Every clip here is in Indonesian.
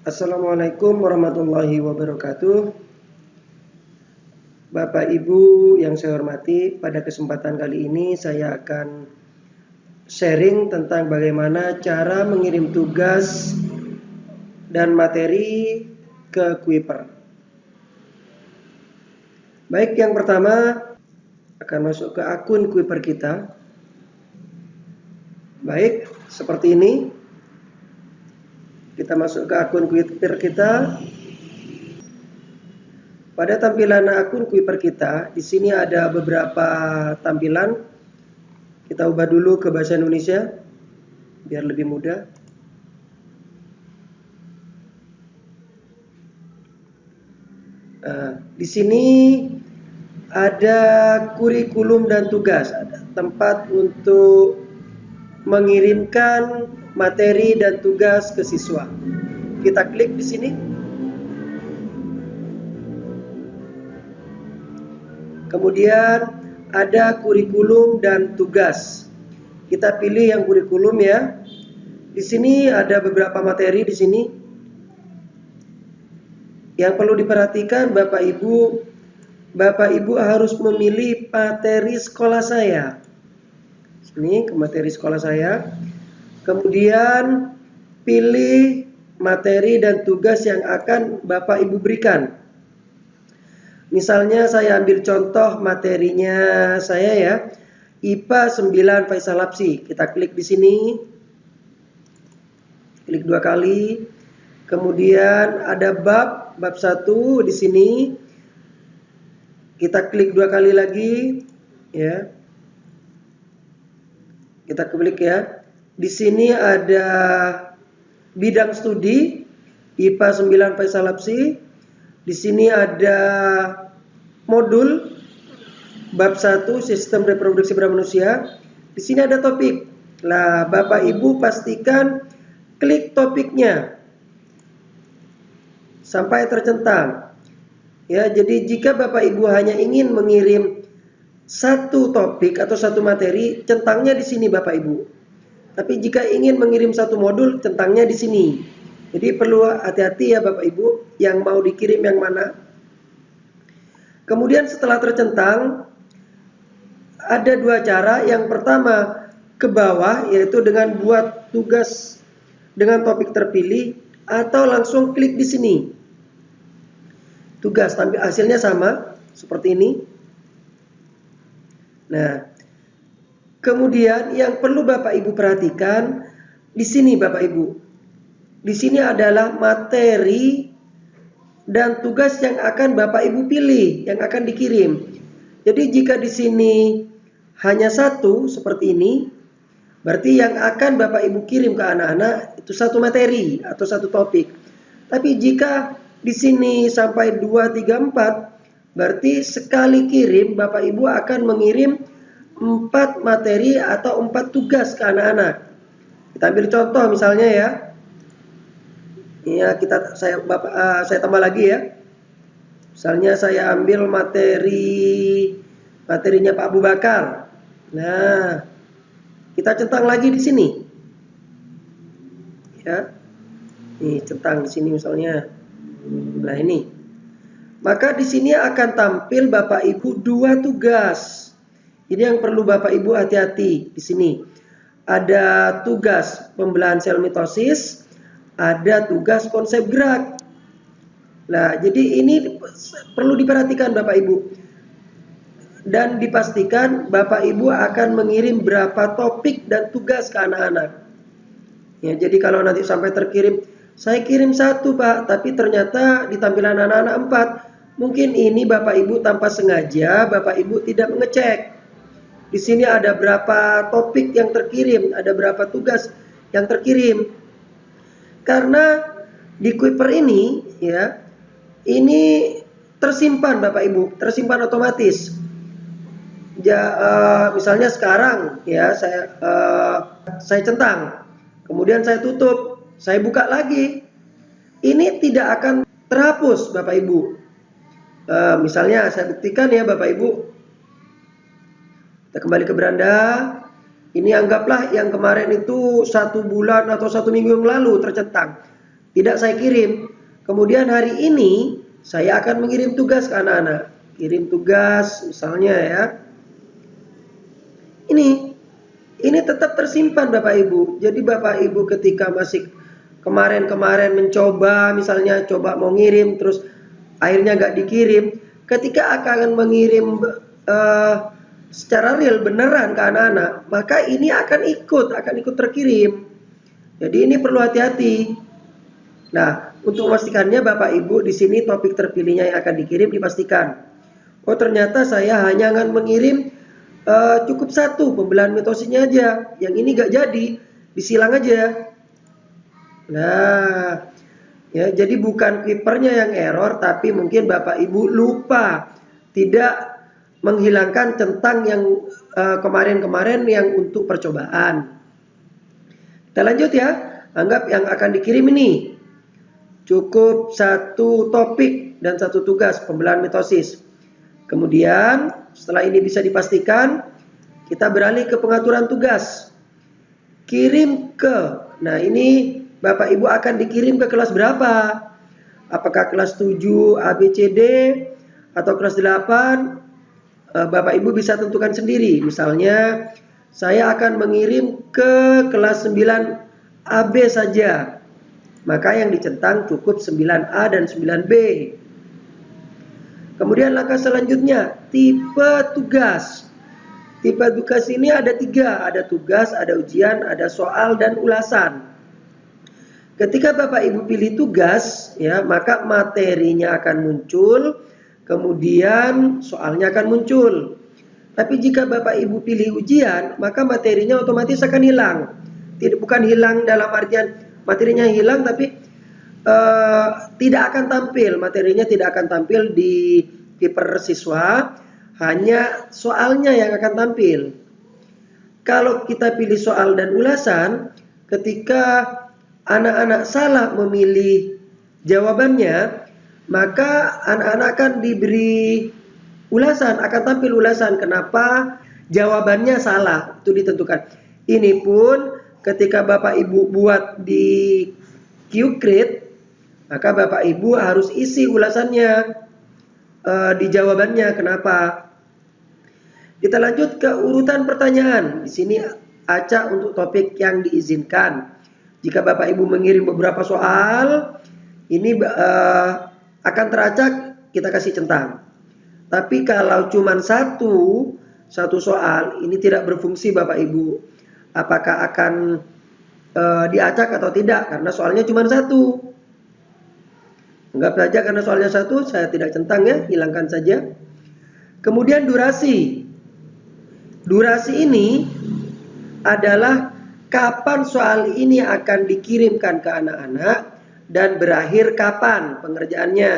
Assalamualaikum warahmatullahi wabarakatuh. Bapak Ibu yang saya hormati, pada kesempatan kali ini saya akan sharing tentang bagaimana cara mengirim tugas dan materi ke Kuiper. Baik, yang pertama akan masuk ke akun Kuiper kita. Baik, seperti ini. Kita masuk ke akun Kuiper kita. Pada tampilan akun Kuiper kita, di sini ada beberapa tampilan. Kita ubah dulu ke bahasa Indonesia biar lebih mudah. Di sini ada kurikulum dan tugas, ada tempat untuk mengirimkan materi dan tugas ke siswa. Kita klik di sini. Kemudian ada kurikulum dan tugas. Kita pilih yang kurikulum ya. Di sini ada beberapa materi di sini. Yang perlu diperhatikan Bapak Ibu harus memilih materi sekolah saya. Sini ke materi sekolah saya. Kemudian pilih materi dan tugas yang akan Bapak Ibu berikan. Misalnya saya ambil contoh materinya saya ya, IPA 9 Faisal Hapsi. Kita klik di sini. Klik 2 kali. Kemudian ada bab 1 di sini. Kita klik 2 kali lagi ya. Kita klik ya. Di sini ada bidang studi IPA 9 Faisal Hapsi. Di sini ada modul bab 1 sistem reproduksi pada manusia. Di sini ada topik. Lah, Bapak Ibu pastikan klik topiknya sampai tercentang. Ya, jadi jika Bapak Ibu hanya ingin mengirim satu topik atau satu materi, centangnya di sini Bapak Ibu. Tapi jika ingin mengirim satu modul, centangnya di sini. Jadi perlu hati-hati ya Bapak Ibu, yang mau dikirim yang mana. Kemudian setelah tercentang, ada 2 cara. Yang pertama ke bawah, yaitu dengan buat tugas dengan topik terpilih, atau langsung klik di sini. Tugas, tapi hasilnya sama, seperti ini. Nah, kemudian yang perlu Bapak Ibu perhatikan di sini Bapak Ibu. Di sini adalah materi dan tugas yang akan Bapak Ibu pilih, yang akan dikirim. Jadi jika di sini hanya satu seperti ini, berarti yang akan Bapak Ibu kirim ke anak-anak itu satu materi atau satu topik. Tapi jika di sini sampai 2, 3, 4, berarti sekali kirim Bapak Ibu akan mengirim 4 materi atau 4 tugas ke anak-anak. Kita ambil contoh misalnya ya. Ya, saya tambah lagi ya. Misalnya saya ambil materinya Pak Abu Bakar. Nah, kita centang lagi di sini. Ya. Nih, centang di sini misalnya. Nah, ini. Maka di sini akan tampil Bapak Ibu 2 tugas. Ini yang perlu Bapak Ibu hati-hati di sini. Ada tugas pembelahan sel mitosis, ada tugas konsep gerak. Nah, jadi ini perlu diperhatikan Bapak Ibu. Dan dipastikan Bapak Ibu akan mengirim berapa topik dan tugas ke anak-anak. Ya, jadi kalau nanti sampai terkirim, saya kirim 1 Pak, tapi ternyata di tampilan anak-anak 4. Mungkin ini Bapak Ibu tanpa sengaja Bapak Ibu tidak mengecek. Di sini ada berapa topik yang terkirim, ada berapa tugas yang terkirim. Karena di Kuiper ini ya, ini tersimpan Bapak Ibu, tersimpan otomatis. Misalnya sekarang ya saya centang, kemudian saya tutup, saya buka lagi. Ini tidak akan terhapus Bapak Ibu. Misalnya saya buktikan ya Bapak Ibu. Kita kembali ke beranda. Ini anggaplah yang kemarin itu 1 bulan atau 1 minggu yang lalu tercentang. tidak saya kirim. Kemudian hari ini saya akan mengirim tugas ke anak-anak. Kirim tugas misalnya ya. Ini tetap tersimpan Bapak Ibu. Jadi Bapak Ibu ketika masih kemarin-kemarin mencoba, misalnya coba mau ngirim terus akhirnya nggak dikirim, ketika akan mengirim secara real beneran ke anak-anak, maka ini akan ikut terkirim. Jadi ini perlu hati-hati. Nah, untuk memastikannya Bapak Ibu di sini topik terpilihnya yang akan dikirim dipastikan. Oh ternyata saya hanya akan mengirim cukup satu pembelahan mitosisnya aja. Yang ini gak jadi, disilang aja. Nah, ya jadi bukan kipernya yang error, tapi mungkin Bapak Ibu lupa tidak menghilangkan centang yang kemarin-kemarin yang untuk percobaan. Kita lanjut ya. Anggap yang akan dikirim ini cukup satu topik dan satu tugas pembelahan mitosis. Kemudian setelah ini bisa dipastikan, kita beralih ke pengaturan tugas. Kirim ke, nah ini Bapak Ibu akan dikirim ke kelas berapa? Apakah kelas 7 ABCD atau kelas 8? Bapak Ibu bisa tentukan sendiri. Misalnya saya akan mengirim ke kelas 9 AB saja. Maka yang dicentang cukup 9A dan 9B. Kemudian langkah selanjutnya, tipe tugas. Tipe tugas ini ada 3, ada tugas, ada ujian, ada soal, dan ulasan. Ketika Bapak Ibu pilih tugas, ya maka materinya akan muncul, kemudian soalnya akan muncul. Tapi jika Bapak Ibu pilih ujian, maka materinya otomatis akan hilang. Bukan hilang dalam artian materinya hilang, tapi tidak akan tampil, materinya tidak akan tampil di kiper siswa, hanya soalnya yang akan tampil. Kalau kita pilih soal dan ulasan, ketika anak-anak salah memilih jawabannya, maka anak-anak akan diberi ulasan, akan tampil ulasan kenapa jawabannya salah, itu ditentukan. Ini pun ketika Bapak Ibu buat di QCrit, maka Bapak Ibu harus isi ulasannya di jawabannya kenapa. Kita lanjut ke urutan pertanyaan. Di sini acak untuk topik yang diizinkan. Jika Bapak Ibu mengirim beberapa soal, ini akan teracak, kita kasih centang. Tapi kalau cuma satu soal, ini tidak berfungsi Bapak Ibu. Apakah akan diacak atau tidak? Karena soalnya cuma satu. Anggap saja karena soalnya satu, saya tidak centang ya, hilangkan saja. Kemudian durasi. Durasi ini adalah kapan soal ini akan dikirimkan ke anak-anak dan berakhir kapan pengerjaannya.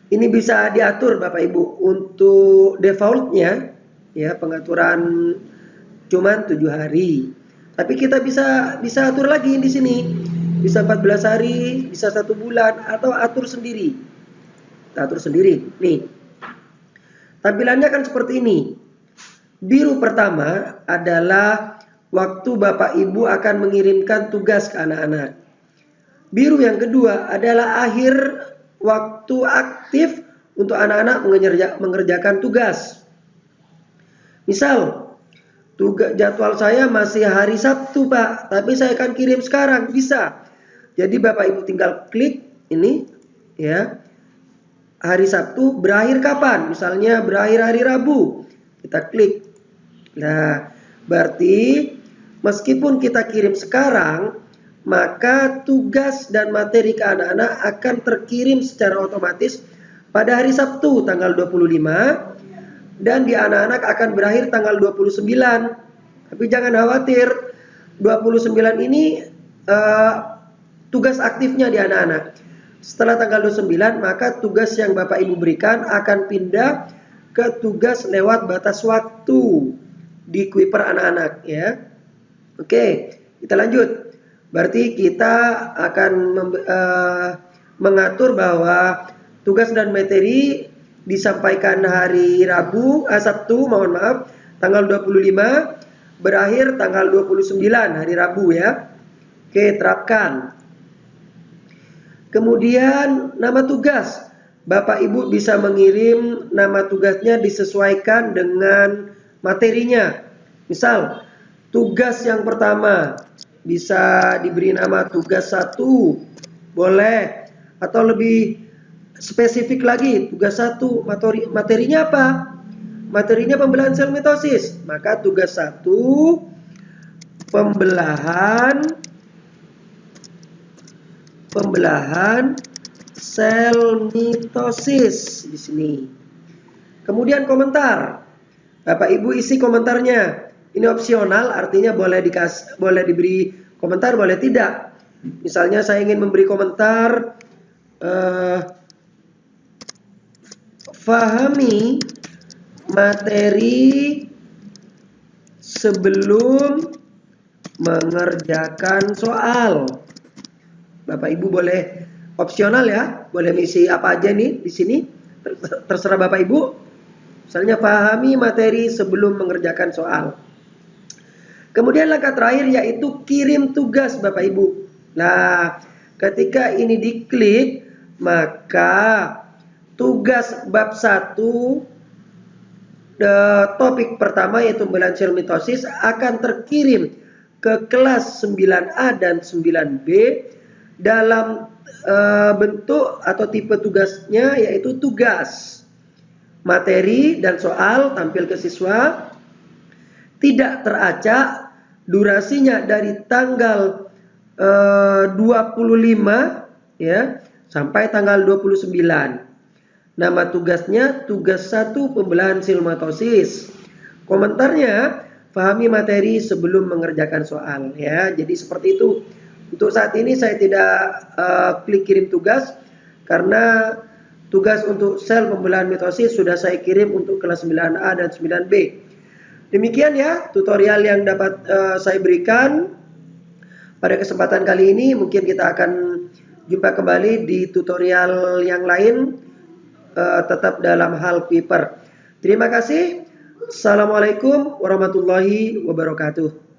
Ini bisa diatur Bapak Ibu. Untuk defaultnya ya pengaturan cuman 7 hari. Tapi kita bisa atur lagi di sini. Bisa 14 hari, bisa 1 bulan, atau atur sendiri. Kita atur sendiri. Nih. Tampilannya kan seperti ini. Biru pertama adalah waktu Bapak Ibu akan mengirimkan tugas ke anak-anak. Biru yang kedua adalah akhir waktu aktif untuk anak-anak mengerjakan tugas. Misal, jadwal saya masih hari Sabtu Pak, tapi saya akan kirim sekarang, bisa. Jadi Bapak Ibu tinggal klik ini ya. Hari Sabtu berakhir kapan? Misalnya berakhir hari Rabu. Kita klik. Nah, berarti meskipun kita kirim sekarang, maka tugas dan materi ke anak-anak akan terkirim secara otomatis pada hari Sabtu tanggal 25 dan di anak-anak akan berakhir tanggal 29. Tapi jangan khawatir, 29 ini tugas aktifnya di anak-anak. Setelah tanggal 29, maka tugas yang Bapak Ibu berikan akan pindah ke tugas lewat batas waktu di Kuiper anak-anak ya. Oke, kita lanjut. Berarti kita akan mengatur bahwa tugas dan materi disampaikan hari Sabtu, mohon maaf, tanggal 25, berakhir tanggal 29 hari Rabu ya. Oke, terapkan. Kemudian nama tugas. Bapak Ibu bisa mengirim nama tugasnya disesuaikan dengan materinya. Misal, tugas yang pertama bisa diberi nama tugas 1, boleh. Atau lebih spesifik lagi, tugas 1 materinya apa? Materinya pembelahan sel mitosis. Maka tugas 1 pembelahan sel mitosis di sini. Kemudian komentar. Bapak Ibu isi komentarnya. Ini opsional, artinya boleh diberi komentar, boleh tidak. Misalnya saya ingin memberi komentar, fahami materi sebelum mengerjakan soal. Bapak Ibu boleh opsional ya, boleh mengisi apa aja nih di sini, terserah Bapak Ibu. Misalnya pahami materi sebelum mengerjakan soal. Kemudian langkah terakhir yaitu kirim tugas Bapak Ibu. Nah, ketika ini diklik, maka tugas bab 1 topik pertama yaitu pembelahan sel mitosis akan terkirim ke kelas 9A dan 9B dalam bentuk atau tipe tugasnya yaitu tugas. Materi dan soal tampil ke siswa, tidak teracak, durasinya dari tanggal 25 ya sampai tanggal 29. Nama tugasnya tugas 1 pembelahan sel mitosis. Komentarnya pahami materi sebelum mengerjakan soal ya. Jadi seperti itu. Untuk saat ini saya tidak klik kirim tugas karena tugas untuk sel pembelahan mitosis sudah saya kirim untuk kelas 9A dan 9B. Demikian ya tutorial yang dapat saya berikan pada kesempatan kali ini. Mungkin kita akan jumpa kembali di tutorial yang lain, tetap dalam hal paper. Terima kasih. Assalamualaikum warahmatullahi wabarakatuh.